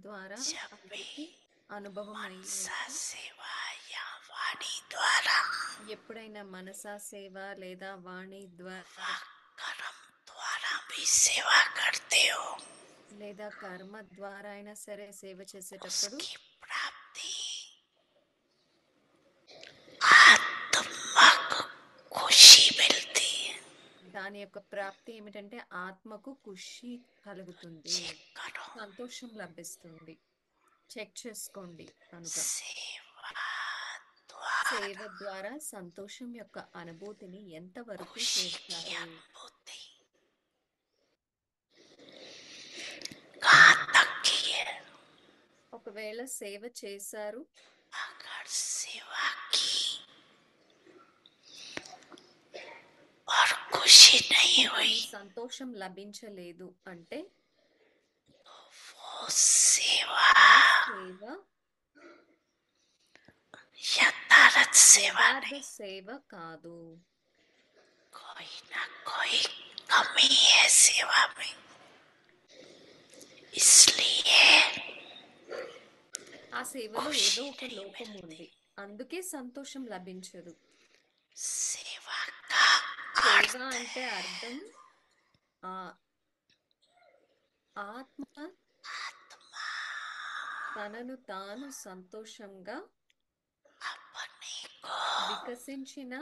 ద్వారా जब भी అందరికీ అనుభవం मनसा అయ్యేది. सेवा या वाणी द्वारा ఎప్పుడైనా మనసా సేవ లేదా వాణి व ద్వారా कर्म द्वारा भी सेवा करते हो, లేదా కర్మ ద్వారా అయినా సరే సేవ చేసేటప్పుడు उसकी प्राप्ति आत्मा को खुशी मिलती है। దాని యొక్క ప్రాప్తి ఏమిటంటే ఆత్మకు ఖుషి కలుగుతుంది, चेक करो, సంతోషం లభిస్తుంది. చెక్ చేసుకోండి. కనుక सेवा సేవ द्वारा ద్వారా సంతోషం యొక్క అనుభూతిని ఎంతవరకు खुशी की చేస్తారు? अनुभूति कहाँ तक की है? ఒకవేళ సేవ చేశారు, अगर सेवा की और खुशी नहीं हुई కానీ సంతోషం లభించలేదు అంటే वो सेवा ఆ సేవ यथार्थ सेवा యథార్థ नहीं, సేవ కాదు. कोई ना कोई कमी है सेवा में, इसलिए ఆ సేవలో खुशी ఏదో ఒక नहीं లోపం मिलती। ఉంది, అందుకే సంతోషం లభించదు. सेवा का సేవ अर्थ అంటే है అర్థం ఆ ఆత్మ आत्मा తనను తాను సంతోషంగా अपने को వికసించిన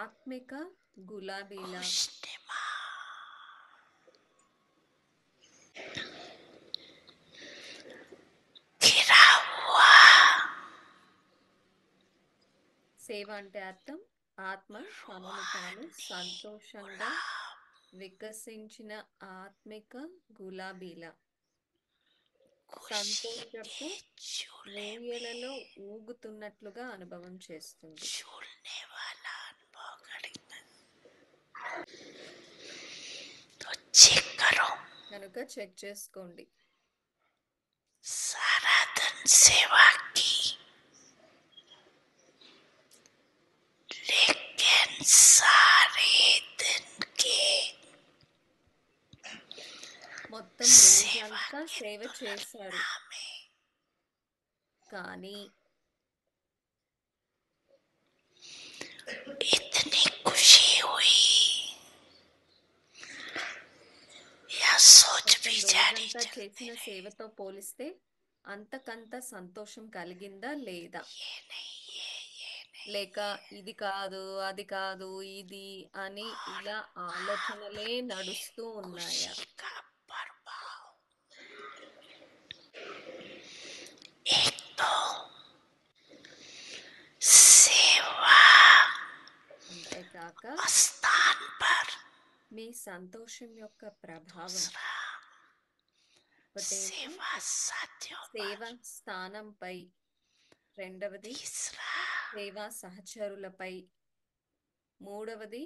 ఆత్మిక గులాబీలా खुशनुमा घिरा हुआ సేవ అంటే అర్థం ఆత్మ తనను తాను సంతోషంగా వికసించిన ఆత్మిక గులాబీలా खुशी సంతోషపు के झूले ఊయలలో ఊగుతున్నట్లుగా అనుభవం చేస్తుంది. झूलने वाला अनुभव करेंगे। तो चेक करो, కనుక చెక్ చేసుకోండి. सारा दिन सेवा की, लेकिन सारे दिन के మొత్తం सेवा రోజంతా के సేవ చేశారు, तुलना में కానీ इतनी खुशी हुई या सोच మొత్తం भी जानी రోజంతా चलती చేసిన रही, సేవతో పోలిస్తే అంతకంత సంతోషం కలిగిందా లేదా? ये नहीं ये नहीं, లేక ఇది కాదు అది కాదు ఇది అని ఇలా ఆలోచనలే నడుస్తూ ఉన్నాయా? खुशी का प्रभाव एक तो सेवा అంతేకాక स्थान पर, మీ సంతోషం యొక్క ప్రభావం दूसरा ఒకటేమో सेवा साथियों సేవ पर, స్థానంపై, రెండవది तीसरा సేవా సహచరులపై, మూడవది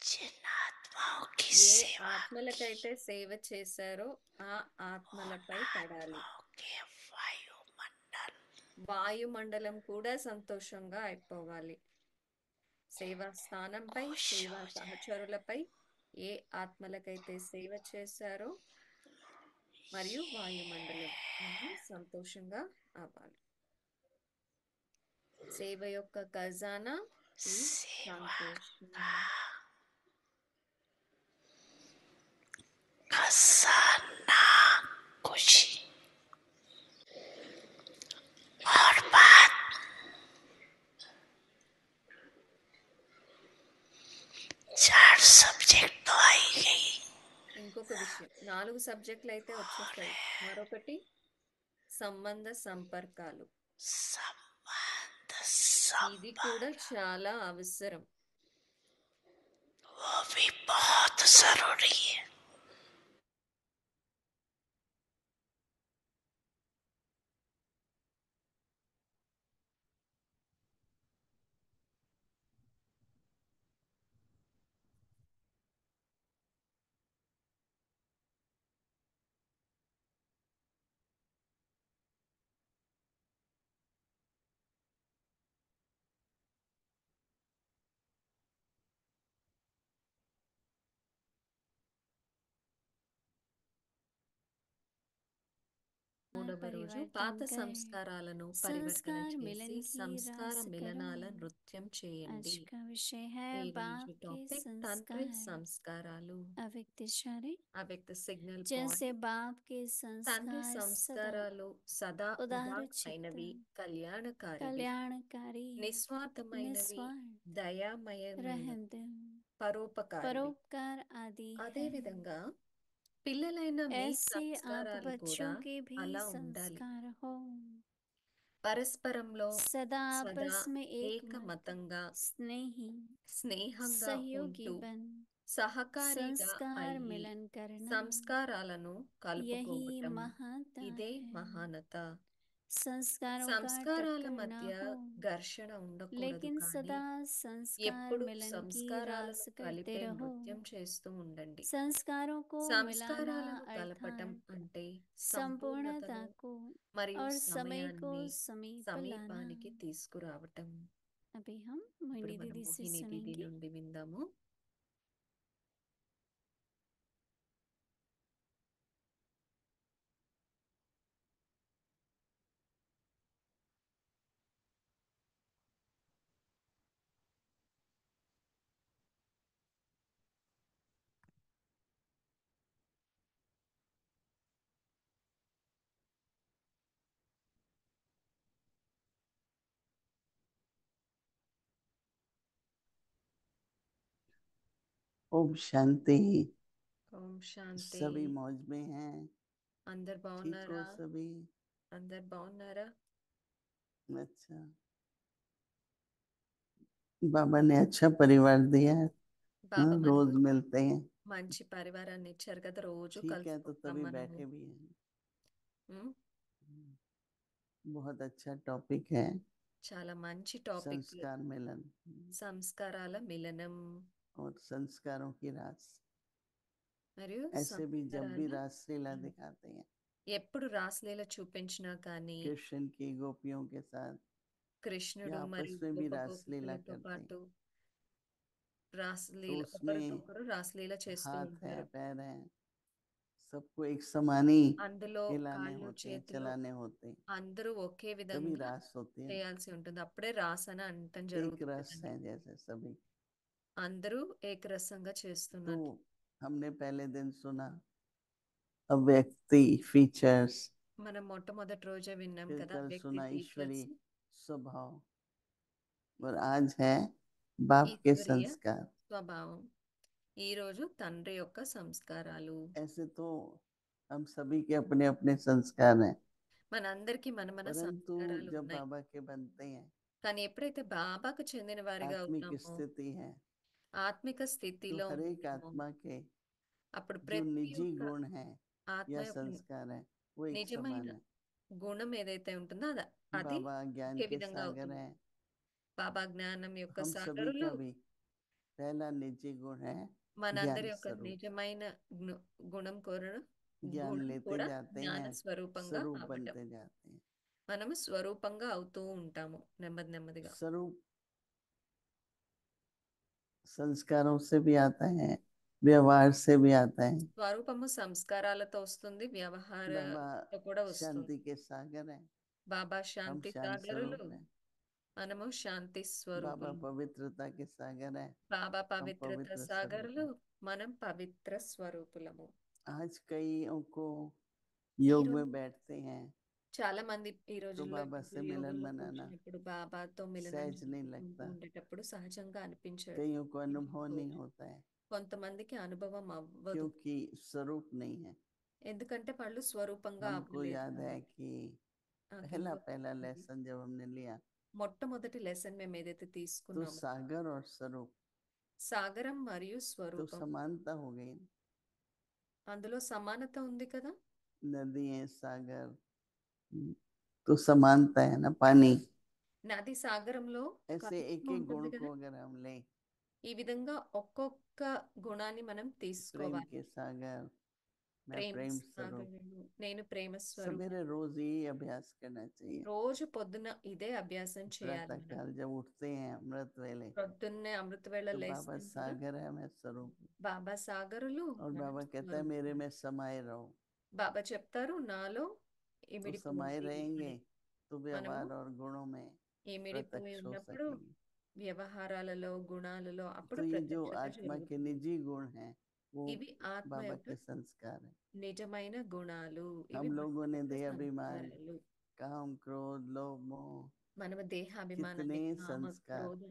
जिन आत्माओं की ఏ सेवा ఆత్మలకైతే సేవ చేశారో ఆ ఆత్మలపై పడాలి. के वायुमंडल వాయుమండలం కూడా సంతోషంగా అయిపోవాలి. సేవా స్థానంపై, खुश సేవా हो जाए, సహచరులపై ఏ ఆత్మలకైతే సేవ చేశారో మరియు వాయుమండలం అన్ని సంతోషంగా అవ్వాలి. సేవ యొక్క ఖజానా ఈ सेवा సంతోషం. खजाना खुशी। और बात 4 सब्जेक्ट तो आ ही गई, ఇంకొక విషయం, 4 సబ్జెక్టులు అయితే వచ్చేసాయి. మరొకటి సంబంధ సంపర్కాలు. संबंध ఇది संपर्क కూడా చాలా అవసరం. वो भी बहुत जरूरी है। మూడవ రోజు परिवर्तन పాత कर సంస్కారాలను పరివర్తన संस्कार చేసి मिलन की సంస్కార रास करो। మిలనాల నృత్యం आज చేయండి. का विषय है ఈ రోజు बाप के టాపిక్ తండ్రి संस्कार। సంస్కారాలు. अव्यक्त इशारे అవ్యక్త సిగ్నల్ जैसे పాయింట్. बाप के తండ్రి संस्कार सदा సంస్కారాలు సదా उदार चित्त ఉదాత్తమైనవి, కళ్యాణకారివి, कल्याणकारी నిస్వార్థమైనవి, निस्वार्थ దయామయమైనవి, रहम दिल పరోపకారివి. परोपकार आदि है। అదేవిధంగా పిల్లలైన మీ ऐसे आप సంస్కారాలు కూడా बच्चों के भी అలా ఉండాలి. संस्कार हो। పరస్పరంలో सदा సదా आपस में एक मत ఏకమతంగా स्नेही స్నేహంగా सहयोगी ఉంటూ बन సహకారిగా संस्कार అయ్యి मिलन करना సంస్కారాలను यही కలుపుకోవటం महानता ఇదే है। మహానత. संस्कारों का సంస్కారాల टक्कर ना మధ్య हो, ఘర్షణ ఉండకూడదు, लेकिन కానీ सदा संस्कार ఎప్పుడు मिलन की रास సంస్కారాలను करते కలిపే रहो। నృత్యం చేస్తూ ఉండండి. संस्कारों को मिलाना సంస్కారాలను కలపటం अर्थात అంటే संपूर्णता సంపూర్ణతను को మరియు और समय को సమయాన్ని समीप लाना। సమీపానికి తీసుకురావటం. अभी हम ఇప్పుడు मोहिनी మనం दीदी से మోహిని దీది सुनेंगे। నుండి విందాము. ओम शांति। ఓం శాంతి. सभी मौज में हैं? అందరు ठीक हो బాగున్నారా? सभी? అందరు బాగున్నారా? अच्छा, बाबा ने अच्छा परिवार दिया है। బాబా रोज మనకు मिलते हैं। మంచి పరివారాన్ని ఇచ్చారు కదా, రోజు ठीक है, तो కలుసుకుంటాం तभी మనము. बैठे भी हैं। ఉమ్, बहुत अच्छा टॉपिक है, చాలా మంచి టాపిక్. संस्कार मिलन సంస్కారాల మిలనం और संस्कारों की रास। మరియు ऐसे भी जब भी సంస్కారాల रासलीला మిలనం. दिखाते हैं, ఎప్పుడు రాసలీల చూపించినా కానీ कृष्ण की गोपियों के साथ కృష్ణుడు या आपस మరియు में भी గోప रासलीला గోపికలతో करते పాటు हैं। तो రాసలీల उसमें ఒకరికొకరు రాసలీల చేస్తూ हाथ है, ఉంటారు. पैर है, सबको एक समान ही అందులో हिलाने కాళ్ళు होते हैं, చేతులు चलाने होते हैं, అందరూ ఒకే तभी విధంగా रास होती है। చేయాల్సి ఉంటుంది. అప్పుడే రాస్ అని అనటం एक रस జరుగుతుందండి. है जैसे सभी। అందరూ ఏకరసంగా तो చేస్తున్నట్టు. हमने पहले दिन सुना अव्यक्ति फीचर्स, మనం మొట్టమొదటి రోజే విన్నాం फिर కదా कल వ్యక్తి सुना ईश्वरी ఫీచర్స్, स्वभाव, और आज है बाप के ఈశ్వరీయ संस्कार। స్వభావం. ఈ రోజు తండ్రి యొక్క సంస్కారాలు. ऐसे तो हम सभी के अपने अपने संस्कार हैं, మనందరికీ మన మన परंतु సంస్కారాలు जब ఉన్నాయి. बाबा के बनते हैं, కానీ ఎప్పుడైతే బాబాకు చెందిన వారిగా आत्मिक అవుతామో, स्थिति है, ఆత్మిక तो స్థితిలో हर एक ఉంటామో, आत्मा के అప్పుడు जो ప్రతి निजी ఒక్క गुण है ఆత్మ या యొక్క संस्कार है, वो एक నిజమైన समान है। గుణం ఏదైతే ఉంటుందో అది बाबा ज्ञान ఒకే के విధంగా सागर అవుతుంది. हैं। బాబా జ్ఞానం యొక్క हम सभी సాగరులు. का भी पहला निजी गुण है ज्ञान మనందరి యొక్క स्वरूप। నిజమైన గుణం కోరడం, ज्ञान గుణం लेते కూడా जाते జ్ఞాన हैं, స్వరూపంగా स्वरूप అవ్వటం. बनते जाते हैं। మనము స్వరూపంగా అవుతూ ఉంటాము నెమ్మది నెమ్మదిగా. स्वरूप संस्कारों से भी आता है, व्यवहार से भी आता है। స్వరూపము సంస్కారాలతో వస్తుంది, बाबा వ్యవహారంతో కూడా వస్తుంది. शांति के सागर है, బాబా हम శాంతి शांत సాగరులు, स्वरूप हैं। మనము శాంతి बाबा స్వరూపులు. पवित्रता के सागर है, బాబా हम పవిత్రత पवित्र स्वरूप సాగరులు, हैं। మనం పవిత్ర స్వరూపులము. आज कईयों को ఈ योग రోజు में बैठते हैं చాలా మంది ఈ तो రోజుల్లో बाबा से मिलन యోగంలో मनाना కూర్చున్నప్పుడు బాబాతో మిలనం सहज नहीं జరుపుకుంటూ लगता। ఉండేటప్పుడు సహజంగా कईयों को अनुभव అనిపించదు. नहीं होता है కొంతమందికి అనుభవం అవ్వదు, क्योंकि स्वरूप नहीं है। ఎందుకంటే వాళ్ళు స్వరూపంగా हमको అవ్వలేదు याद है కాబట్టి. कि నాకు पहला ఇంకా पहला గుర్తుంది. लेसन जब हमने लिया మొట్టమొదటి లెసన్ మేము ఏదైతే तो తీసుకున్నామో, सागर और स्वरूप సాగరం మరియు तो స్వరూపం, समानता हो गई। అందులో సమానత ఉంది కదా. नदी है, सागर, तो समानता है ना, पानी। నది సాగరంలో ऐसे एक కలుషితం एक गुण ఉంటుంది को కదా. अगर हम लें, ఈ విధంగా ఒక్కొక్క గుణాన్ని మనం प्रेम తీసుకోవాలి. के सागर, मैं ప్రేమ प्रेम स्वरूप, సాగరము, నేను ప్రేమ స్వరూపం. सवेरे रोज यही अभ्यास करना चाहिए। రోజు పొద్దున ఇదే అభ్యాసం చేయాలి प्रातः మనం. काल जब उठते हैं अमृत वेले, పొద్దున్నే అమృత వేళ तो बाबा లేస్తాం కదా. सागर है, मैं स्वरूप हूँ। బాబా సాగరులు, और మనం बाबा कहता है స్వరూపం. मेरे में समाये रहो। బాబా చెప్తారు నాలో तो ఇమిడిపోయి समाये रहेंगे ఉంటాయి. तो మనము व्यवहार और गुणों में ఇమిడిపోయి प्रत्यक्ष हो ఉన్నప్పుడు सकेंगे। వ్యవహారాలలో, గుణాలలో అప్పుడు तो ये जो ప్రత్యక్షత आत्मा के జరుగుతుంది. निजी गुण हैं वो ఇవి ఆత్మ बाबा యొక్క के संस्कार हैं। నిజమైన గుణాలు. ఇవి हम బాబా लोगों ने యొక్క देह अभिमान, సంస్కారాలు. काम, क्रोध, लोभ, मोह మనము దేహాభిమానాన్ని, कितने కామ, संस्कार క్రోధ,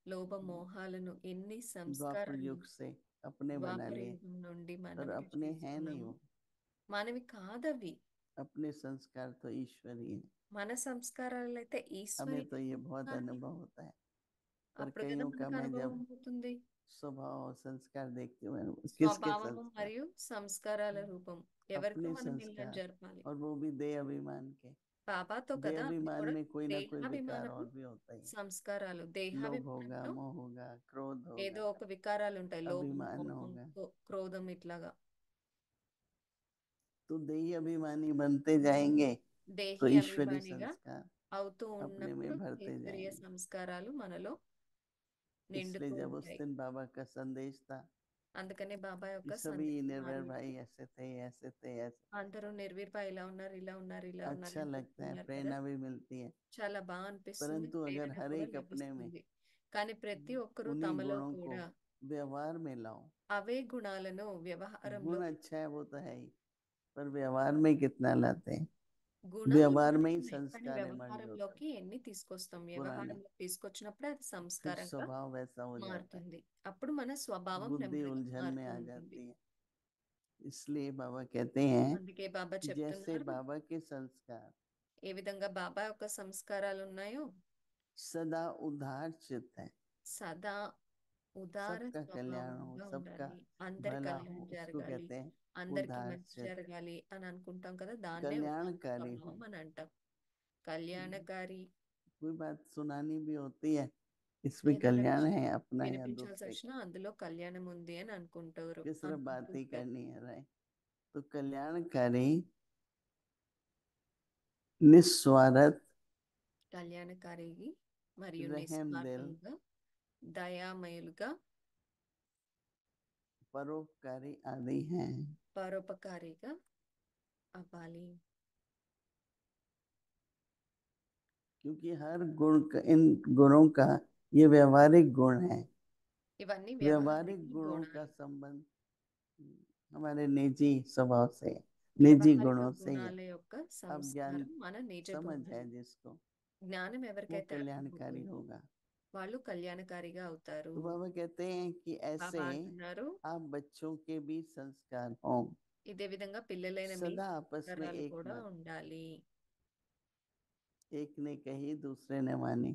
లోభ, మోహాలను ఎన్ని द्वापर సంస్కారాలు युग से अपने बना ద్వాపర लिए, యుగం నుండి और మనవి अपने हैं नहीं చేసుకున్నాము. वो। మనవి కాదవి. अपने संस्कार तो ईश्वरीय है। మన సంస్కారాలు అయితే हमें ఈశ్వరీయ तो ये बहुत సంస్కారాలు. अनुभव होता है, पर అప్పుడు కదా कईयों का మనకు मैं అనుభవం जब అవుతుంది. स्वभाव और संस्कार देखती हूँ, किसके స్వభావము संस्कार, మరియు సంస్కారాల రూపం. ఎవరితో अपने మనం మిలనం संस्कार, జరపాలి? और वो भी देह अभिमान के। బాబాతో देह కదా. అది अभिमान కూడా में कोई ना कोई विकार దేహాభిమానము और भी होता ही है। సంస్కారాలు. लोभ होगा, దేహాభిమానంలో मोह होगा, क्रोध ఏదో होगा, ఒక వికారాలు ఉంటాయి. లోభం, अभिमान కోపం, होगा। క్రోధం ఇట్లాగా. तो देही अभिमानी बनते जाएंगे तो దేహి ईश्वरी అభిమానిగా संस्कार అవుతూ अपने ఉన్నప్పుడు में भरते ఈశ్వరీయ जाएंगे। సంస్కారాలు మనలో इसलिए నిండుతూ जब उस ఉంటాయి. दिन बाबा का संदेश था అందుకనే బాబా कि యొక్క सभी సందేశం ఆ निर्भय రోజు भाई ऐसे थे, ऐसे थे, ऐसे थे, అందరూ నిర్వీర్ప ఇలా ఉన్నారు, ఇలా ఉన్నారు, ఇలా ఉన్నారు अच्छा అని लगता है, చెప్తున్నారు కదా. प्रेरणा भी मिलती है। చాలా బాగా అనిపిస్తుంది. परंतु अगर ప్రేరణ हर కూడా एक अपने में లభిస్తుంది. కానీ ప్రతి ఒక్కరూ उन्हीं తమలో गुणों को కూడా व्यवहार में लाओ। అవే గుణాలను వ్యవహారంలో, गुण अच्छा है वो तो है ही, पर व्यवहार में कितना लाते हैं। గుణాలు व्यवहार में బాగానే ही ఉన్నాయి, కానీ संस्कार एमर्ज होता है, వ్యవహారంలోకి ఎన్ని తీసుకొస్తాం? पुराने, వ్యవహారంలో తీసుకొచ్చినప్పుడు అది फिर సంస్కారంగా स्वभाव वैसा हो जाता है, మారుతుంది. అప్పుడు మన స్వభావం बुद्धि నెమ్మదిగా उलझन में మారుతూ आ ఉంటుంది. जाती है। इसलिए बाबा कहते हैं అందుకే బాబా कि जैसे చెప్తున్నారు, बाबा के संस्कार ఏ విధంగా బాబా యొక్క సంస్కారాలు ఉన్నాయో सदा उदार चित्त है, సదా ఉదార सबका कल्याण हो, స్వభావంగా सबका ఉండాలి. అందరి भला కళ్యాణం हो, उसको జరగాలి, कहते हैं అందరికి उदार మంచి चित्त। జరగాలి అని అనుకుంటాం కదా. దాన్నే ఉదార कल्याणकारी हो, స్వభావం అని అంటాం. కళ్యాణకారి. कोई बात सुनानी भी होती है, इसमें ఏదైనా कल्याण విషయం है अपना या వినిపించాల్సి दूसरे వచ్చినా का, అందులో కళ్యాణం ఉంది అని అనుకుంటారు कि सिर्फ అనుకుంటూ बात ही ఉంటారు. करनी है, राइट। तो कल्याणकारी, निस्वार्थ, కళ్యాణకారి మరియు रहम दिल, నిస్వార్థంగా, దయామయులుగా, परोपकारी आदि हैं। పరోపకారిగా అవ్వాలి. क्योंकि हर गुण का, इन गुणों का ये व्यवहारिक गुण है। ఇవన్నీ व्यवहारिक వ్యవహారిక गुणों का గుణాలు. संबंध हमारे निजी स्वभाव से, निजी వ్యవహారిక गुणों से ही है। గుణాల యొక్క अब ज्ञान సంస్కారం మన నిజ समझ है గుణాలు. जिसको, జ్ఞానం वो ఎవరికైతే कल्याणकारी అర్థమవుతుందో होगा। వాళ్ళు కళ్యాణకారిగా అవుతారు. तो बाबा कहते हैं कि ऐसे బాబా అంటున్నారు, आप बच्चों के भी संस्कार हों, ఇదే విధంగా పిల్లలైన మీ सदा आपस में సంస్కారాలు एक కూడా मत। ఉండాలి. एक ने कही दूसरे ने मानी,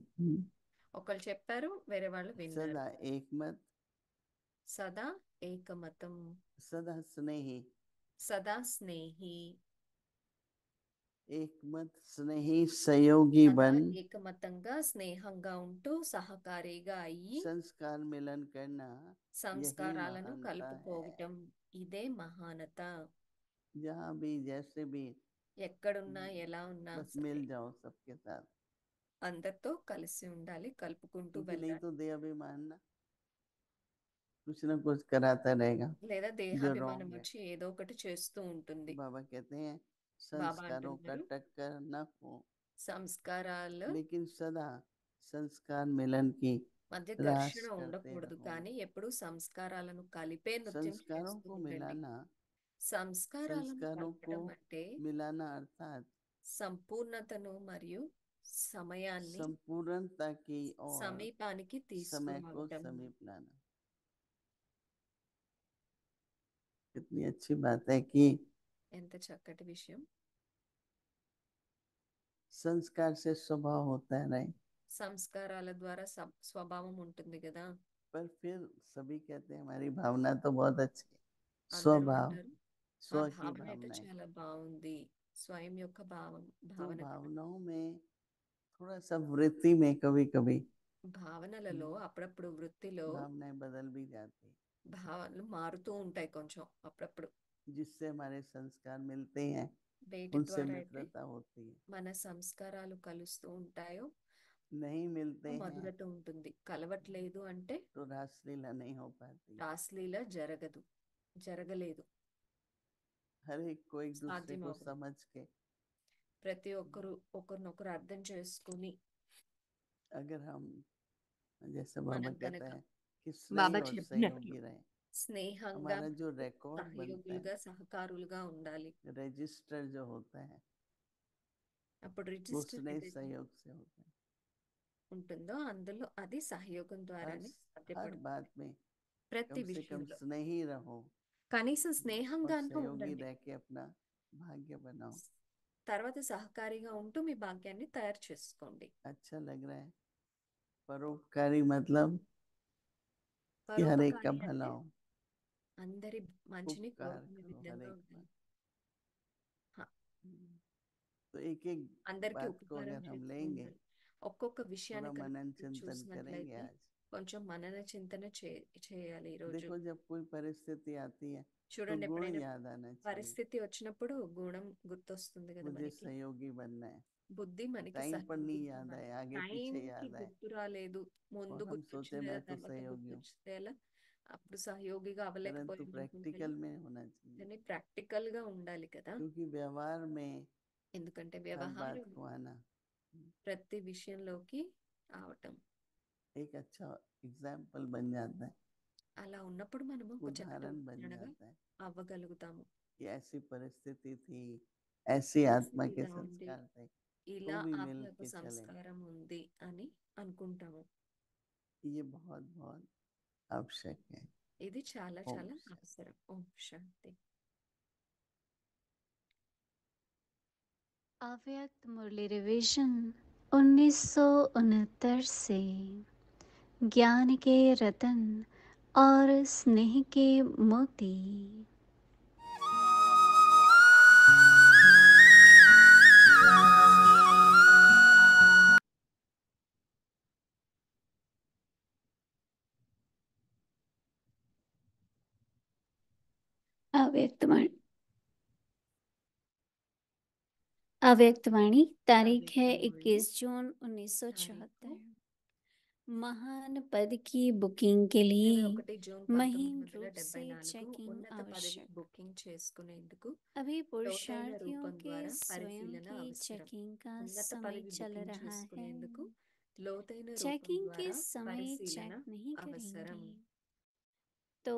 ఒకళ్ళు చెప్పారు, వేరే వాళ్ళు విన్నారు. सदा एक मत, సదా ఏకమతం, सदा स्नेही, సదా స్నేహి, एक मत स्नेही सहयोगी సదా बन, ఏకమతంగా స్నేహంగా ఉంటూ సహకారిగా అయ్యి संस्कार मिलन करना, यही సంస్కారాలను महानता है। కలుపుకోవటం, ఇదే మహానత. जहाँ भी जैसे भी ఎక్కడున్నా ఎలా ఉన్నా बस సరే मिल जाओ सबके साथ, అందరితో కలిసి ఉండాలి, కలుపుకుంటూ क्योंकि नहीं వెళ్ళాలి. तो देह अभिमान ना कुछ ना कुछ कराता रहेगा లేదా जो దేహాభిమానం रॉन्ग है। వచ్చి ఏదో ఒకటి చేస్తూ ఉంటుంది. बाबा कहते हैं బాబా संस्कारों का అంటున్నారు, टक्कर न हो, సంస్కారాలు लेकिन सदा संस्कार मिलन की మధ్య रास ఘర్షణ करते ఉండకూడదు, रहो। కానీ ఎప్పుడు సంస్కారాలను కలిపే నృత్యం संस्कारों చేస్తూ को ఉండండి. मिलाना, సంస్కారాలను संस्कारों को కలపడం అంటే मिलाना अर्थात సంపూర్ణతను మరియు సమయాన్ని संपूर्णता की और సమీపానికి समय को తీసుకురావటం. समीप लाना। कितनी अच्छी बात है कि ఎంత చక్కటి విషయం. संस्कार से स्वभाव होता है, नहीं? సంస్కారాల ద్వారా స్వభావం ఉంటుంది కదా. पर फिर सभी कहते हैं हमारी भावना तो बहुत अच्छी है, అందరూ स्वभाव, అంటారు, स्व మా की భావన అయితే भावना है। చాలా బాగుంది. స్వయం యొక్క तो భావన भावनाओं में थोड़ा सा वृत्ति में कभी कभी భావనలలో అప్పుడప్పుడు వృత్తిలో भावनाएं बदल भी जाती हैं, భావనలు మారుతూ ఉంటాయి కొంచెం అప్పుడప్పుడు. जिससे हमारे संस्कार मिलते हैं, వేటి उनसे ద్వారా అయితే मित्रता होती है। మన సంస్కారాలు కలుస్తూ ఉంటాయో नहीं मिलते हैं మధురత ఉంటుంది. కలవట్లేదు అంటే तो रासलीला नहीं हो पाती। రాస్లీల జరగదు, జరగలేదు, हर एक को एक दूसरे సాధ్యం को అవ్వదు. समझ के ప్రతి ఒక్కరు ఒకరినొకరు అర్థం చేసుకుని अगर हम जैसे बाबा మనం कहता కనుక है कि బాబా स्नेह और చెప్పినట్లు सहयोगी रहे, స్నేహంగా हमारा जो रिकॉर्ड बनता సహయోగులుగా है, సహకారులుగా ఉండాలి. रजिस्टर जो होता है, అప్పుడు वो రిజిస్టర్ स्नेह ఏదైతే सहयोग से होता है. ఉంటుందో అందులో అది సహయోగం हर ద్వారానే हर సాధ్యపడుతుంది. बात में ప్రతి कम से कम విషయంలో स्नेही रहो కనీసం और స్నేహంగా అంటూ सहयोगी ఉండండి. रह के अपना भाग्य बनाओ. తర్వాత సహకారిగా ఉంటూ మీ భాగ్యాన్ని తయారు చేసుకోండి. अच्छा लग रहा है. परोपकारी मतलब कि हर एक का పరోపకారి भला అంటే हो, అందరి మంచిని उपकार కోరుకునే करो हर విధంగా एक ఉండాలి. पर. హ, तो एक एक అందరికీ बात को ఉపకారం अगर हम చేస్తూ लेंगे, ఉండాలి. ఒక్కొక్క थोड़ा విషయాన్ని కనుక मनन మీరు चिंतन करेंगे చూసినట్లయితే आज. కొంచెం మనన చింతన చేయాలి ఈరోజు. देखो जब कोई परिस्थिति आती है तो చూడండి, गुण ఎప్పుడైనా याद आना चाहिए. పరిస్థితి వచ్చినప్పుడు గుణం గుర్తొస్తుంది కదా मुझे మనకి. सहयोगी बनना है. బుద్ధి మనకి टाइम पर नहीं సహయోగిగా याद ఉండాలి. आए, आगे पीछे టైంకి याद आए గుర్తు రాలేదు, ముందు और हम గుర్తొచ్చింది सोचे లేదా मैं तो తర్వాత सहयोगी हूँ, గుర్తొచ్చితే ఎలా, అప్పుడు సహయోగిగా परंतु అవ్వలేకపోయాం అనుకుంటే ఎలా? प्रैक्टिकल में होना चाहिए. కానీ ప్రాక్టికల్ గా ఉండాలి కదా. क्योंकि व्यवहार में ఎందుకంటే हर बात వ్యవహారం को आना ప్రతి విషయంలోకి రావటం, एक अच्छा एग्जाम्पल बन जाता है, అలా ఉన్నప్పుడు మనము ఒక చక్కటి उदाहरण बन ఉదాహరణగా जाता है అవ్వగలుగుతాము. कि ऐसी परिस्थिति थी, ऐसी आत्मा పరిస్థితి के ఇలా ఉంది, संस्कार थे, ఇలా तो भी मिल ఆత్మకు के चले. సంస్కారం ఉంది అని అనుకుంటాము. ये बहुत बहुत आवश्यक है. ఇది చాలా ओम చాలా शांति. అవసరం. ఓం శాంతి. अव्यक्त मुरली रिवीजन 1969 से ज्ञान के रतन और स्नेह के मोती. अव्यक्तवाणी तारीख है అవ్యక్తవాణి 21 जून తారీఖు 1974. महान पद की बुकिंग के लिए 21 జూన్ महीन रूप से 1974 चेकिंग ఉన్నత పదవి आवश्यक. బుకింగ్ చేసుకునేందుకు अभी లోతైన पुरुषार्थियों రూపం के ద్వారా स्वयं పరిశీలన की అవసరం. चेकिंग का ఉన్నత समय పదవి चल బుకింగ్ रहा है. చేసుకునేందుకు లోతైన రూపం चेकिंग के ద్వారా समय పరిశీలన चेक नहीं అవసరం. करेंगे तो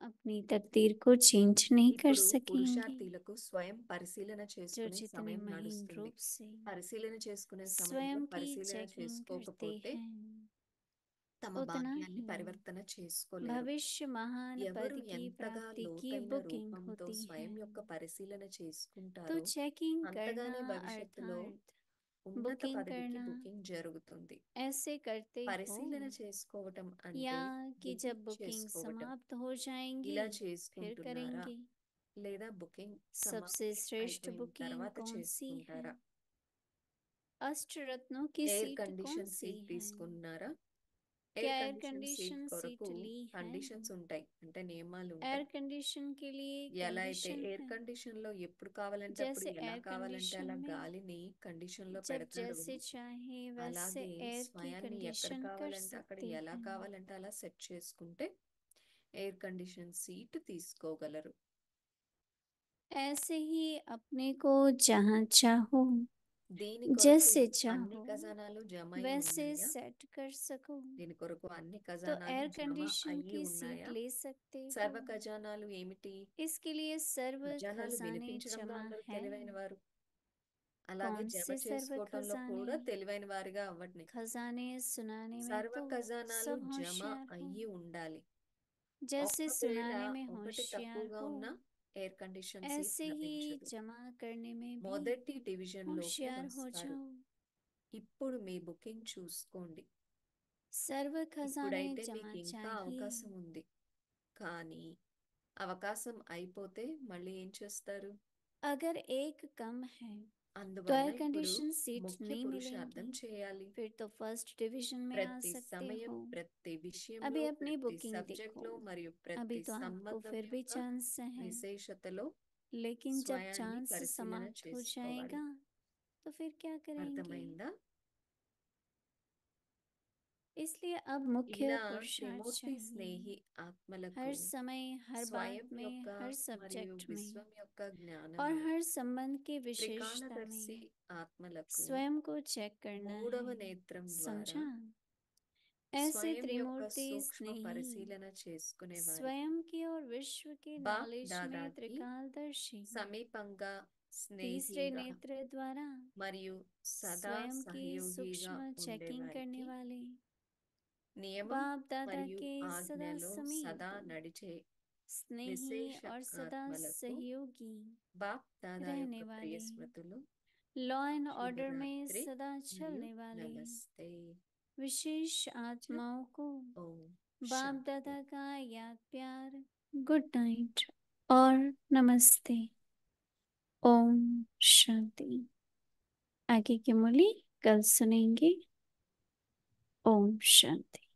अपनी तकदीर को चेंज नहीं कर ఇప్పుడు सकेंगे. పురుషార్థులకు స్వయం పరిశీలన जो చేసుకునే जितने సమయం महीन నడుస్తుంది. रूप से పరిశీలన చేసుకునే సమయంలో स्वयं की పరిశీలన चेकिंग करते చేసుకోకపోతే हैं తమ उतना భాగ్యాన్ని ही పరివర్తన చేసుకోలేరు. भविष्य महान पद ఎవరు की ఎంతగా प्राप्ति की లోతైన बुकिंग రూపంతో होती స్వయం है యొక్క పరిశీలన तो చేసుకుంటారో चेकिंग करना అంతగానే భవిష్యత్తులో अर्थात ఉన్నత बुकिंग పదవికి करना బుకింగ్ జరుగుతుంది. ऐसे करते हो పరిశీలన చేసుకోవటం అంటే या कि जब బుకింగ్ बुकिंग చేసుకోవటం. समाप्त हो जाएंगी ఇలా फिर చేసుకుంటున్నారా करेंगे. లేదా బుకింగ్ सबसे సమాప్తి श्रेष्ठ అయిపోయిన बुकिंग తర్వాత कौन सी है? చేసుకుంటారా? अष्ट रत्नों की ఎయిర్ सीट कौन కండిషన్ सी సీట్ है? తీసుకున్నారా? क्या air air condition seat condition కొరకు सीट ली है? కండిషన్స్ ఉంటాయి, అంటే నియమాలు एयर ఉంటాయి. कंडीशन के लिए ఎలా అయితే कंडीशन ఎయిర్ है. కండిషన్ లో ఎప్పుడు కావాలంటే అప్పుడు जैसे ఎలా एयर కావాలంటే कंडीशन అలా में గాలిని కండిషన్ లో जब పెడతారు, जैसे चाहे वैसे అలాగే एयर की స్వయాన్ని ఎక్కడ कंडीशन कर కావాలంటే అక్కడ सकते ఎలా हैं. కావాలంటే అలా సెట్ చేసుకుంటే ఎయిర్ కండిషన్ సీట్ తీసుకోగలరు. ऐसे ही अपने को जहाँ चाहो దీని కొరకు जैसे అన్ని चाहो ఖజానాలు జమ అయి वैसे ఉన్నాయా? सेट कर सको దీని కొరకు అన్ని तो ఖజానాలు एयर జమ कंडीशन అయ్యి की ఉన్నాయా? सीट ले सकते हो. సర్వ ఖజానాలు ఏమిటి? इसके लिए सर्व ఖజానాలు खजाने వినిపించడంలో जमा అందరూ है. తెలివైన వారు, అలాగే कौन జమ से सर्व చేసుకోవటంలో కూడా खजाने? తెలివైన వారిగా అవ్వండి. खजाने सुनाने में సర్వ तो ఖజానాలు सब జమ होशियार हो. అయ్యి ఉండాలి. जैसे ఒకవేళ सुनाने में ఒకటి होशियार తక్కువగా हो ఉన్న ఎయిర్ కండిషన్ సీట్ ऐसे ही లభించదు. जमा करने में भी మొదటి డివిజన్ లోకి होशियार हो వస్తారు. जाओ. ఇప్పుడు మీ బుకింగ్ చూసుకోండి. सर्व खजाने ఇప్పుడైతే जमा మీకు ఇంకా चाहिए. అవకాశం ఉంది, కానీ అవకాశం అయిపోతే మళ్ళీ ఏం చేస్తారు? अगर एक कम है तो అందువల్ల एयर ఇప్పుడు कंडीशन सीट ముఖ్య नहीं పురుషార్థం मिलेंगी. చేయాలి. फिर तो फर्स्ट डिवीजन में आ ప్రతి सकते సమయం, हो. ప్రతి విషయంలో, अभी अपनी ప్రతి बुकिंग సబ్జెక్ట్ देखो. లో మరియు अभी ప్రతి तो आपको సంబంధం फिर भी యొక్క चांस है, విశేషతలో लेकिन जब స్వయాన్ని चांस పరిశీలన समाप्त हो చేసుకోవాలి. जाएगा तो फिर क्या करेंगे? అర్థమైందా? इसलिए अब मुख्य ఇలా पुरुषार्थ త్రిమూర్తి चाहिए స్నేహి ఆత్మలకు हर समय हर స్వయం बात में యొక్క हर మరియు सब्जेक्ट में విశ్వం యొక్క और జ్ఞానము, हर संबंध की विशेषता త్రికాలదర్శి में ఆత్మలకు स्वयं को चेक करना మూడవ है। నేత్రం ద్వారా समझा? ऐसे స్వయం యొక్క त्रिमूर्ति సూక్ష్మ स्नेही పరిశీలన చేసుకునే వారికి स्वयं की और विश्व की బాప్ नॉलेज में దాదాకి त्रिकालदर्शी సమీపంగా तीसरे స్నేహిగా नेत्र द्वारा మరియు సదా स्वयं की సహయోగిగా सूक्ष्म चेकिंग करने ఉండేవారికి वाले నియమం बाप दादा మరియు के सदा ఆజ్ఞలో समीप సదా నడిచే स्नेही విశేష और सदा ఆత్మలకు सहयोगी బాప్ దాదా रहने యొక్క ప్రియ वाले స్మృతులు. लॉ एंड ऑर्डर में శుభరాత్రి सदा మరియు चलने वाले నమస్తే. विशेष आत्माओं को ఓం बाप శాంతి. दादा का याद प्यार, गुड नाइट और नमस्ते। ओम शांति। आगे की मुरली कल सुनेंगे। ओम शांति।